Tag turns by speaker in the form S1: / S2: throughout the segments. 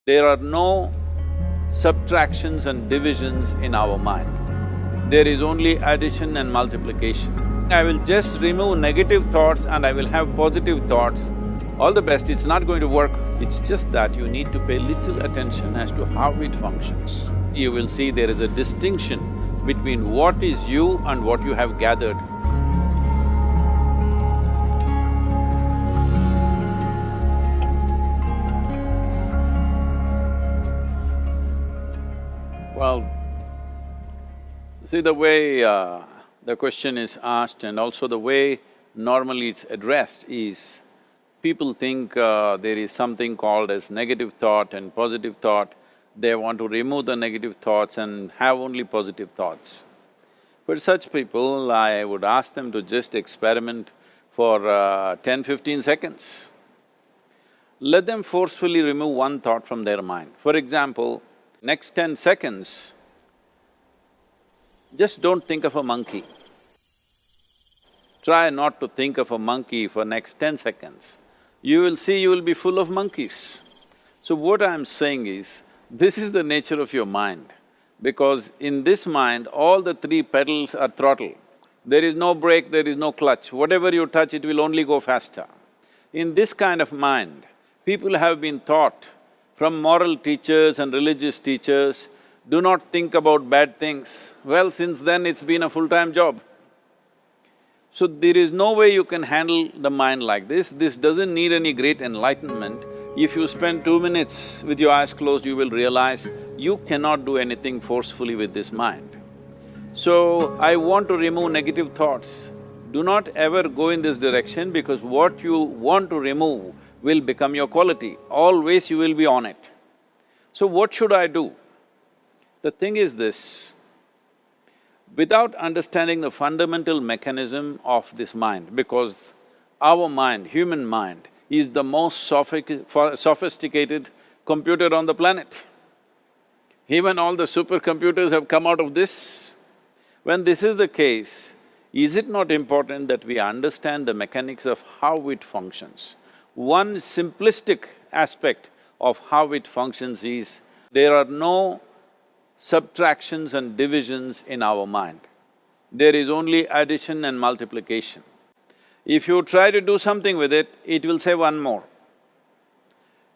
S1: There are no subtractions and divisions in our mind. There is only addition and multiplication. I will just remove negative thoughts and I will have positive thoughts. All the best, it's not going to work. It's just that you need to pay little attention as to how it functions. You will see there is a distinction between what is you and what you have gathered. Well, see the way the question is asked and also the way normally it's addressed is, people think there is something called as negative thought and positive thought. They want to remove the negative thoughts and have only positive thoughts. For such people, I would ask them to just experiment for 10-15 seconds. Let them forcefully remove one thought from their mind. For example, next 10 seconds, just don't think of a monkey. Try not to think of a monkey for next 10 seconds. You will see you will be full of monkeys. So what I'm saying is, this is the nature of your mind, because in this mind, all the three pedals are throttle. There is no brake, there is no clutch. Whatever you touch, it will only go faster. In this kind of mind, people have been taught from moral teachers and religious teachers, do not think about bad things. Well, since then it's been a full-time job. So there is no way you can handle the mind like this. This doesn't need any great enlightenment. If you spend 2 minutes with your eyes closed, you will realize you cannot do anything forcefully with this mind. So, I want to remove negative thoughts. Do not ever go in this direction, because what you want to remove will become your quality. Always you will be on it. So what should I do? The thing is this, without understanding the fundamental mechanism of this mind, because our mind, human mind, is the most sophisticated computer on the planet. Even all the supercomputers have come out of this. When this is the case, is it not important that we understand the mechanics of how it functions? One simplistic aspect of how it functions is, there are no subtractions and divisions in our mind. There is only addition and multiplication. If you try to do something with it, it will say one more.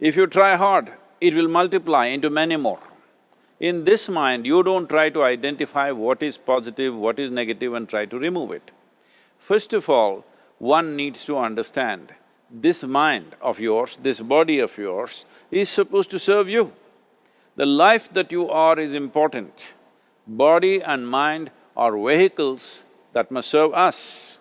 S1: If you try hard, it will multiply into many more. In this mind, you don't try to identify what is positive, what is negative and try to remove it. First of all, one needs to understand, this mind of yours, this body of yours is supposed to serve you. The life that you are is important. Body and mind are vehicles that must serve us.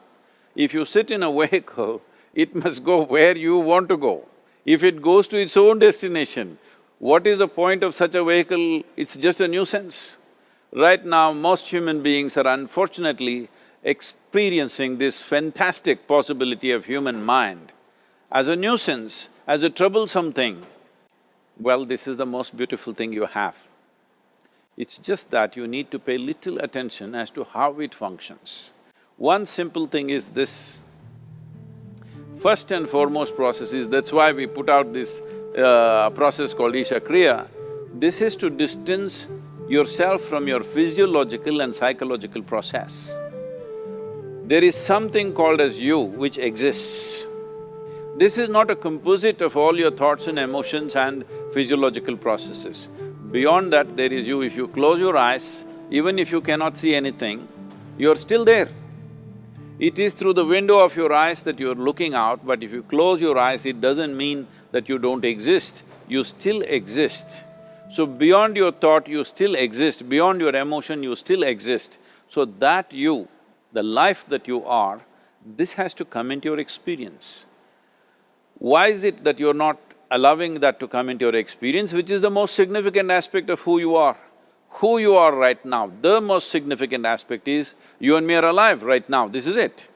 S1: If you sit in a vehicle, it must go where you want to go. If it goes to its own destination, what is the point of such a vehicle? It's just a nuisance. Right now, most human beings are unfortunately experiencing this fantastic possibility of human mind as a nuisance, as a troublesome thing. Well, this is the most beautiful thing you have. It's just that you need to pay little attention as to how it functions. One simple thing is this. First and foremost process is, that's why we put out this process called Isha Kriya. This is to distance yourself from your physiological and psychological process. There is something called as you which exists. This is not a composite of all your thoughts and emotions and physiological processes. Beyond that, there is you. If you close your eyes, even if you cannot see anything, you're still there. It is through the window of your eyes that you're looking out, but if you close your eyes, it doesn't mean that you don't exist, you still exist. So beyond your thought, you still exist, beyond your emotion, you still exist. So that you, the life that you are, this has to come into your experience. Why is it that you're not allowing that to come into your experience, which is the most significant aspect of who you are? Who you are right now, the most significant aspect is, you and me are alive right now, this is it.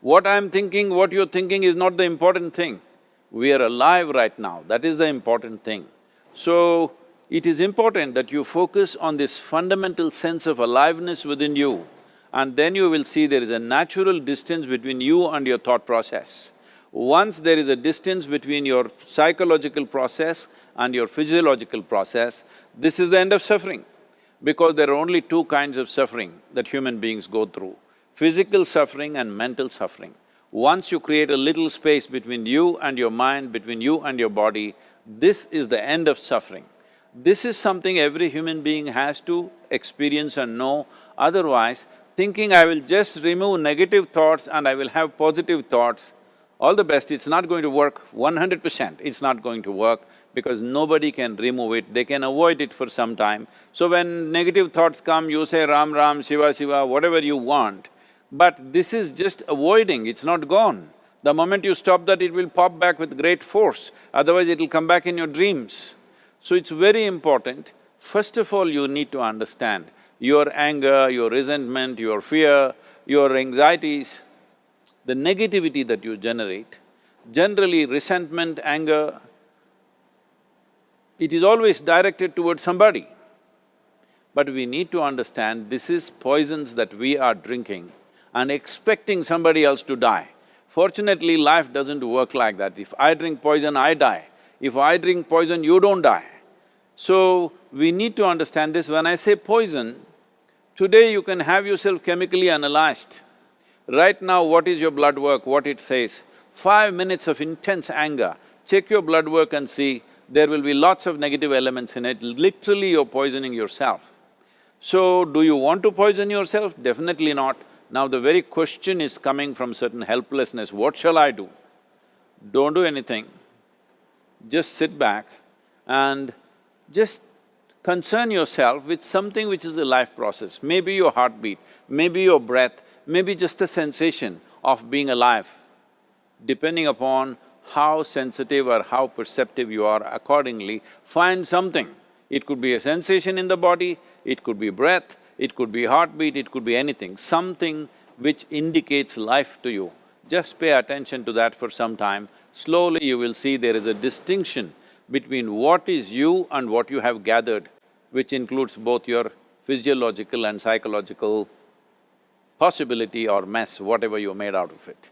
S1: What I'm thinking, what you're thinking is not the important thing. We are alive right now, that is the important thing. So, it is important that you focus on this fundamental sense of aliveness within you, and then you will see there is a natural distance between you and your thought process. Once there is a distance between your psychological process and your physiological process, this is the end of suffering. Because there are only two kinds of suffering that human beings go through, physical suffering and mental suffering. Once you create a little space between you and your mind, between you and your body, this is the end of suffering. This is something every human being has to experience and know, otherwise thinking I will just remove negative thoughts and I will have positive thoughts, all the best, it's not going to work 100%, it's not going to work because nobody can remove it, they can avoid it for some time. So when negative thoughts come, you say Ram Ram, Shiva Shiva, whatever you want, but this is just avoiding, it's not gone. The moment you stop that, it will pop back with great force, otherwise it'll come back in your dreams. So it's very important, first of all you need to understand your anger, your resentment, your fear, your anxieties, the negativity that you generate. Generally resentment, anger, it is always directed towards somebody. But we need to understand this is poisons that we are drinking and expecting somebody else to die. Fortunately, life doesn't work like that. If I drink poison, I die. If I drink poison, you don't die. So, we need to understand this. When I say poison, today you can have yourself chemically analyzed. Right now, what is your blood work, what it says? 5 minutes of intense anger, check your blood work and see, there will be lots of negative elements in it, literally you're poisoning yourself. So, do you want to poison yourself? Definitely not. Now the very question is coming from certain helplessness, what shall I do? Don't do anything, just sit back and just concern yourself with something which is a life process. Maybe your heartbeat, maybe your breath, maybe just a sensation of being alive. Depending upon how sensitive or how perceptive you are, accordingly, find something. It could be a sensation in the body, it could be breath, it could be heartbeat, it could be anything, something which indicates life to you. Just pay attention to that for some time. Slowly you will see there is a distinction between what is you and what you have gathered, which includes both your physiological and psychological possibility or mess, whatever you made out of it.